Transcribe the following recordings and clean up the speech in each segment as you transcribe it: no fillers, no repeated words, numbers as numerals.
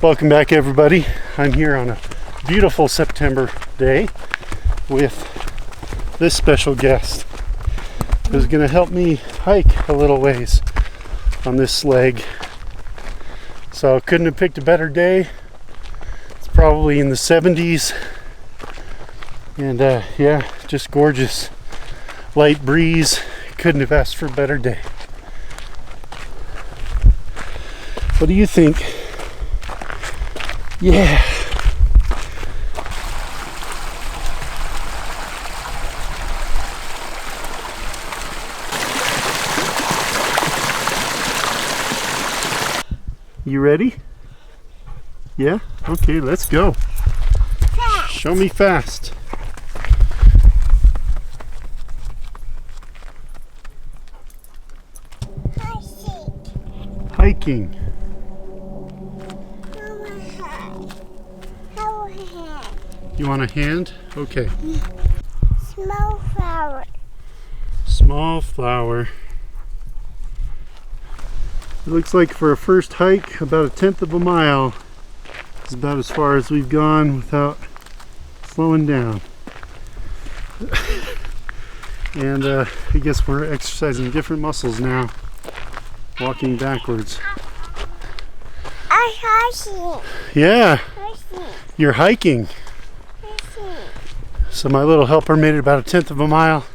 Welcome back, everybody. I'm here on a beautiful September day with this special guest who's going to help me hike a little ways on this leg. So couldn't have picked a better day. It's probably in the 70s, and yeah, just gorgeous. Light breeze. Couldn't have asked for a better day. What do you think? Yeah. You ready? Yeah? Okay, let's go. Fast. Show me fast. Hiking. You want a hand? Okay. Small flower. Small flower. It looks like for a first hike, about 1/10 of a mile is about as far as we've gone without slowing down. And I guess we're exercising different muscles now, walking backwards. I'm hiking. Yeah, you're hiking. So my little helper made it about 1/10 of a mile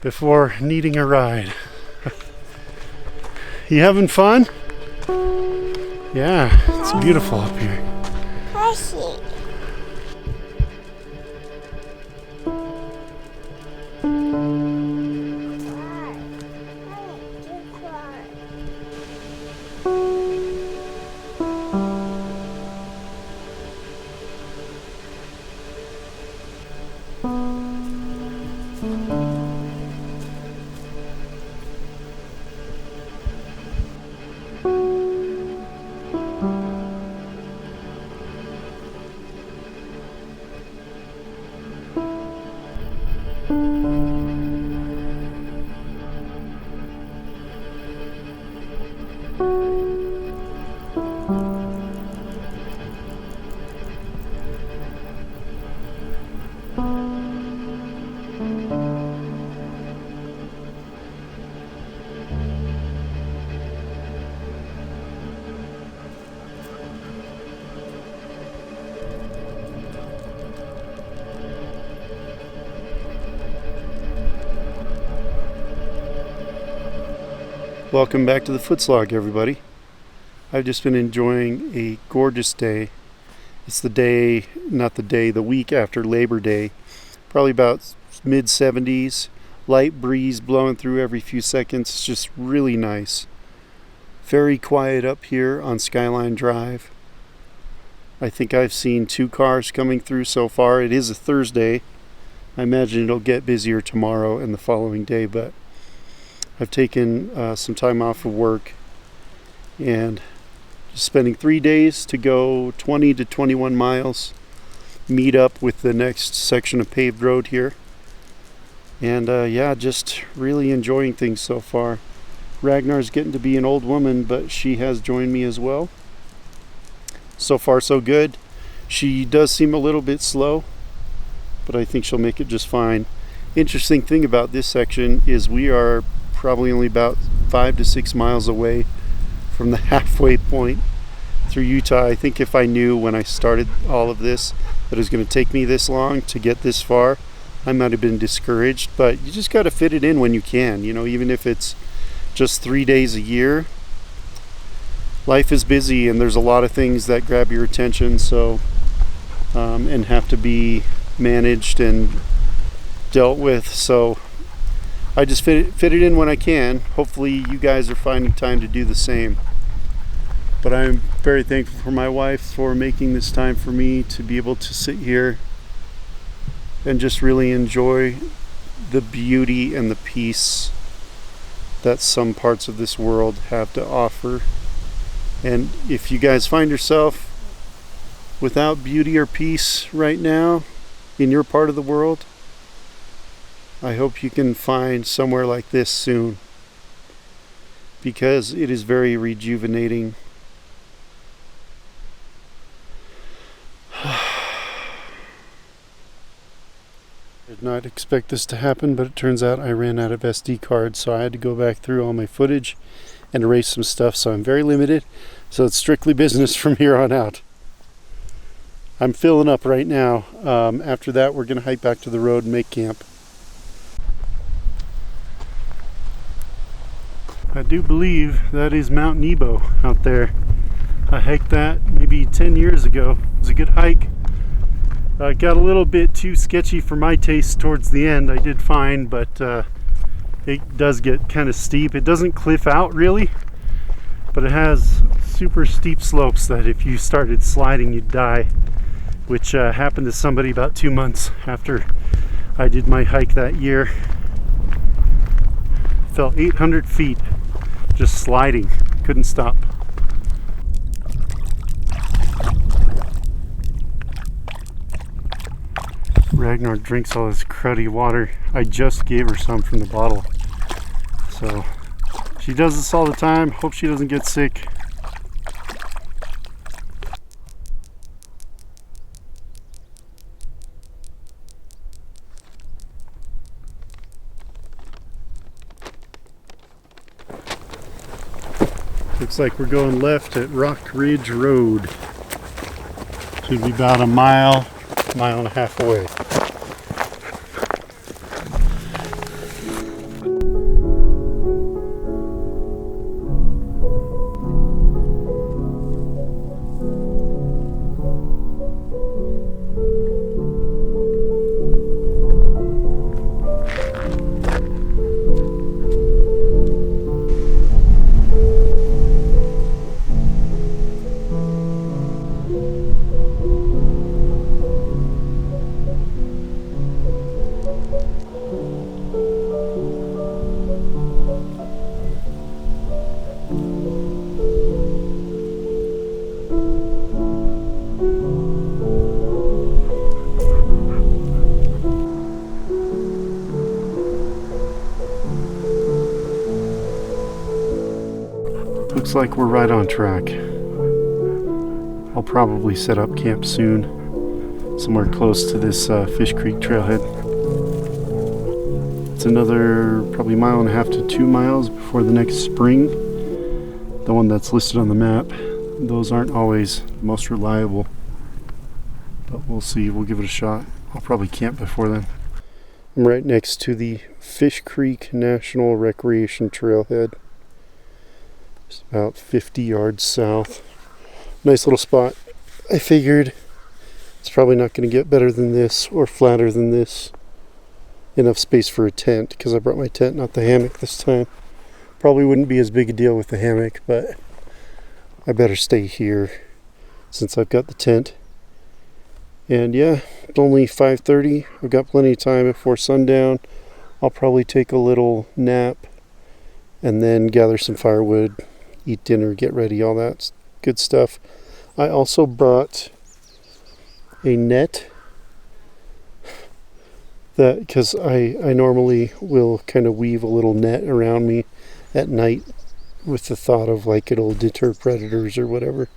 before needing a ride. You having fun? Yeah, it's beautiful up here. Welcome back to the Footslog, everybody. I've just been enjoying a gorgeous day. It's the day, not the day, the week after Labor Day. Probably about mid-70s. Light breeze blowing through every few seconds. It's just really nice. Very quiet up here on Skyline Drive. I think I've seen 2 cars coming through so far. It is a Thursday. I imagine it'll get busier tomorrow and the following day, but I've taken some time off of work and just spending 3 days to go 20 to 21 miles, meet up with the next section of paved road here, and yeah, just really enjoying things so far. Ragnar's getting to be an old woman, but she has joined me as well. So far so good. She does seem a little bit slow, but I think she'll make it just fine. Interesting thing about this section is we are probably only about 5 to 6 miles away from the halfway point through Utah. I think if I knew when I started all of this that it was going to take me this long to get this far, I might have been discouraged, but you just got to fit it in when you can, you know, even if it's just 3 days a year. Life is busy and there's a lot of things that grab your attention, so and have to be managed and dealt with, so I just fit it in when I can. Hopefully you guys are finding time to do the same. But I'm very thankful for my wife for making this time for me to be able to sit here and just really enjoy the beauty and the peace that some parts of this world have to offer. And if you guys find yourself without beauty or peace right now in your part of the world, I hope you can find somewhere like this soon, because it is very rejuvenating. Not expect this to happen, but it turns out I ran out of SD cards, so I had to go back through all my footage and erase some stuff, so I'm very limited. So it's strictly business from here on out. I'm filling up right now. After that, we're going to hike back to the road and make camp. I do believe that is Mount Nebo out there. I hiked that maybe 10 years ago. It was a good hike. Got a little bit too sketchy for my taste towards the end. I did fine, but it does get kind of steep. It doesn't cliff out really, but it has super steep slopes that if you started sliding, you'd die, which happened to somebody about 2 months after I did my hike that year. Fell 800 feet just sliding, couldn't stop. Ragnar drinks all this cruddy water. I just gave her some from the bottle. So she does this all the time. Hope she doesn't get sick. Looks like we're going left at Rock Ridge Road. Should be about a mile and a half away. Looks like we're right on track. I'll probably set up camp soon, somewhere close to this Fish Creek trailhead. It's another probably 1.5 to 2 miles before the next spring. The one that's listed on the map. Those aren't always the most reliable, but we'll see. We'll give it a shot. I'll probably camp before then. I'm right next to the Fish Creek National Recreation Trailhead. It's about 50 yards south. Nice little spot. I figured it's probably not going to get better than this or flatter than this. Enough space for a tent, because I brought my tent, not the hammock this time. Probably wouldn't be as big a deal with the hammock, but I better stay here since I've got the tent. And yeah, it's only 5:30. I've got plenty of time before sundown. I'll probably take a little nap and then gather some firewood, eat dinner, get ready, all that good stuff. I also brought a net, that because I normally will kind of weave a little net around me at night with the thought of like it'll deter predators or whatever.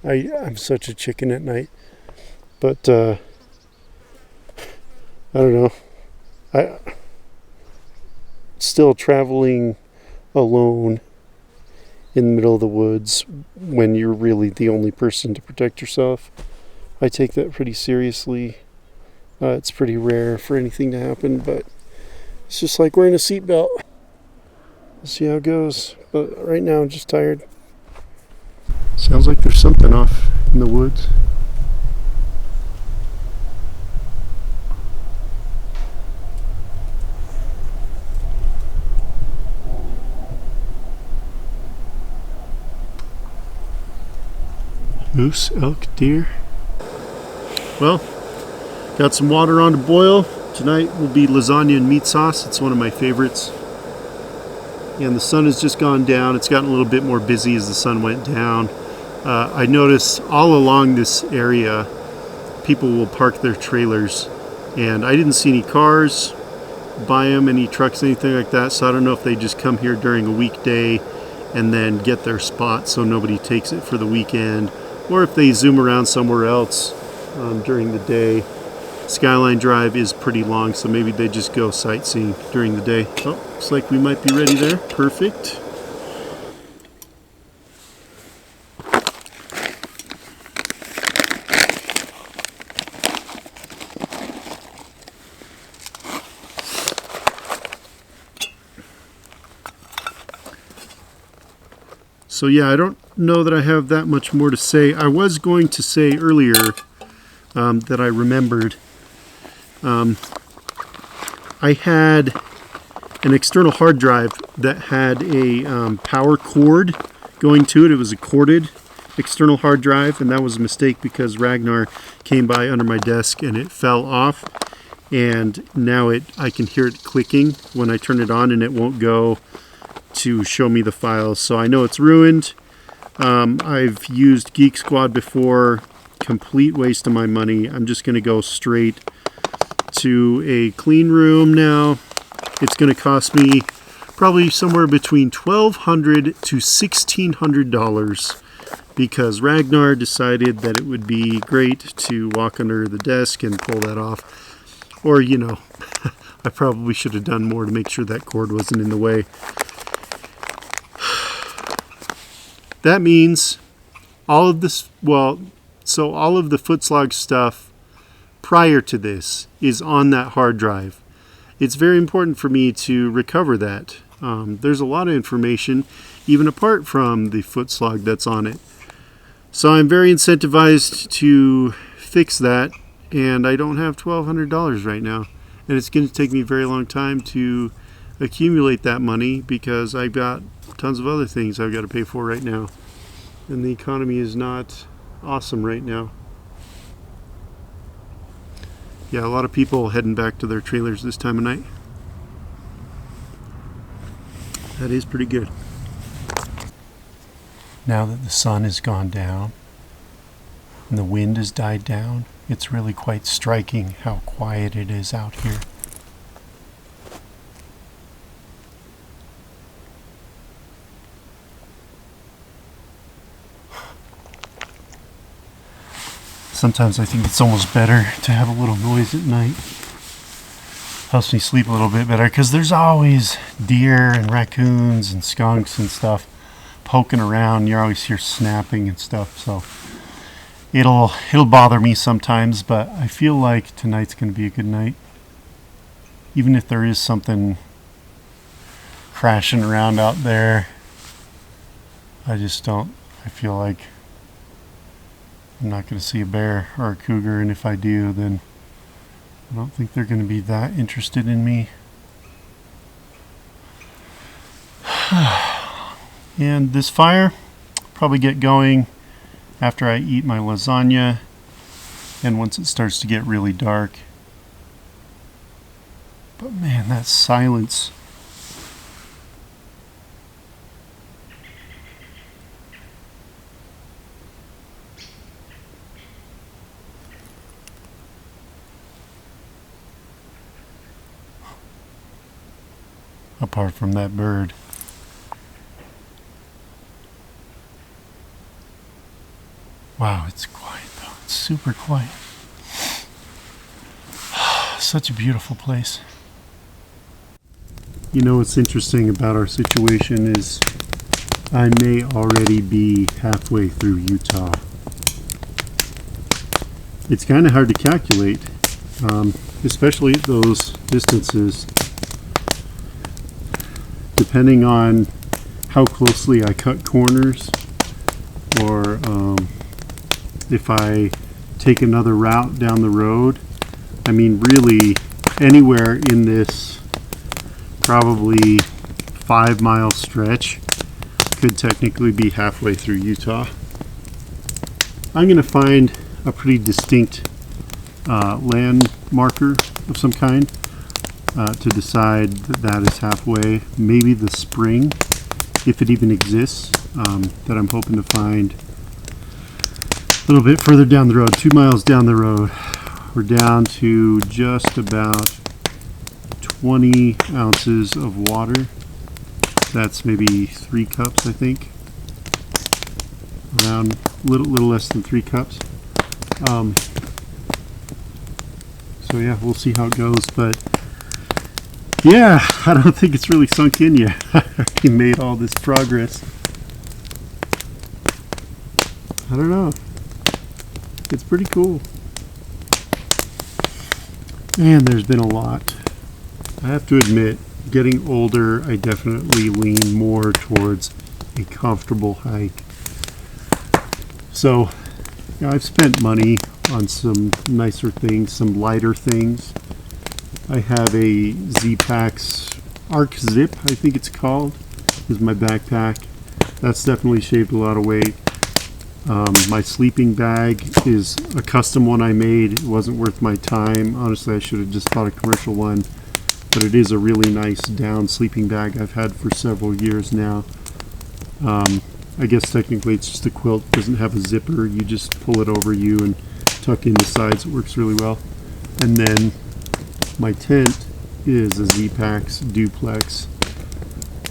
I'm such a chicken at night. But I don't know. I still traveling alone in the middle of the woods when you're really the only person to protect yourself. I take that pretty seriously. It's pretty rare for anything to happen, but it's just like wearing a seatbelt. We'll see how it goes. But right now I'm just tired. Sounds like there's something off in the woods. Moose, elk, deer. Well, got some water on to boil. Tonight will be lasagna and meat sauce. It's one of my favorites. And the sun has just gone down. It's gotten a little bit more busy as the sun went down. I noticed all along this area, people will park their trailers. And I didn't see any cars by them, any trucks, anything like that. So I don't know if they just come here during a weekday and then get their spot so nobody takes it for the weekend, or if they zoom around somewhere else during the day. Skyline Drive is pretty long, so maybe they just go sightseeing during the day. Oh, looks like we might be ready there. Perfect. So yeah, I don't know that I have that much more to say. I was going to say earlier that I remembered. I had an external hard drive that had a power cord going to it. It was a corded external hard drive, and that was a mistake because Ragnar came by under my desk and it fell off. And now I can hear it clicking when I turn it on, and it won't go to show me the files. So I know it's ruined. I've used Geek Squad before. Complete waste of my money. I'm just going to go straight to a clean room now. It's going to cost me probably somewhere between $1,200 to $1,600 because Ragnar decided that it would be great to walk under the desk and pull that off. Or, you know, I probably should have done more to make sure that cord wasn't in the way. That means all of this, so all of the Footslog stuff prior to this is on that hard drive. It's very important for me to recover that. There's a lot of information, even apart from the Footslog that's on it. So I'm very incentivized to fix that, and I don't have $1,200 right now. And it's going to take me a very long time to accumulate that money because I've got tons of other things I've got to pay for right now. And the economy is not awesome right now. Yeah, a lot of people heading back to their trailers this time of night. That is pretty good. Now that the sun has gone down and the wind has died down, it's really quite striking how quiet it is out here. Sometimes I think it's almost better to have a little noise at night. Helps me sleep a little bit better because there's always deer and raccoons and skunks and stuff poking around. You always hear snapping and stuff, so it'll bother me sometimes, but I feel like tonight's going to be a good night. Even if there is something crashing around out there, I feel like I'm not going to see a bear or a cougar, and if I do, then I don't think they're going to be that interested in me. And this fire probably get going after I eat my lasagna and once it starts to get really dark. But man, that silence. Apart from that bird. Wow, it's quiet though. It's super quiet. Such a beautiful place. You know what's interesting about our situation is I may already be halfway through Utah. It's kind of hard to calculate, especially at those distances. Depending on how closely I cut corners, or if I take another route down the road. I mean, really, anywhere in this probably 5-mile stretch could technically be halfway through Utah. I'm going to find a pretty distinct land marker of some kind to decide that is halfway. Maybe the spring, if it even exists, that I'm hoping to find a little bit further down the road, 2 miles down the road. We're down to just about 20 ounces of water. That's maybe 3 cups, I think. Around little less than 3 cups. So yeah, we'll see how it goes. But yeah, I don't think it's really sunk in yet. I already made all this progress. I don't know. It's pretty cool. And there's been a lot. I have to admit, getting older, I definitely lean more towards a comfortable hike. So, you know, I've spent money on some nicer things, some lighter things. I have a Z-Packs Arc Zip, I think it's called, is my backpack. That's definitely shaved a lot of weight. My sleeping bag is a custom one I made. It wasn't worth my time. Honestly, I should have just bought a commercial one. But it is a really nice down sleeping bag I've had for several years now. I guess technically it's just a quilt. It doesn't have a zipper. You just pull it over you and tuck in the sides. It works really well. And then my tent is a Z-Packs duplex,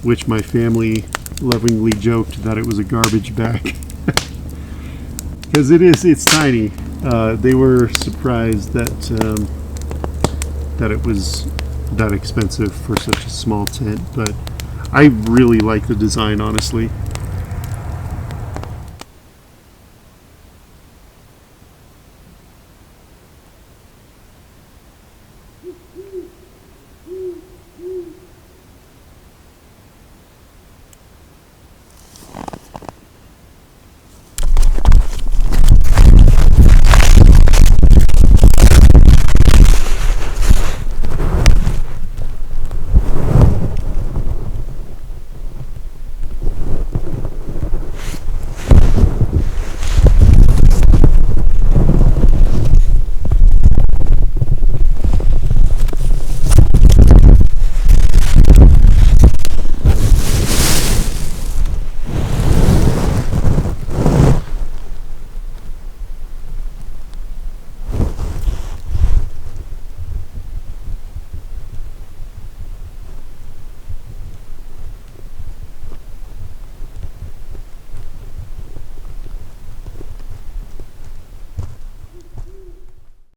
which my family lovingly joked that it was a garbage bag. Because it's tiny. They were surprised that it was that expensive for such a small tent, but I really like the design, honestly.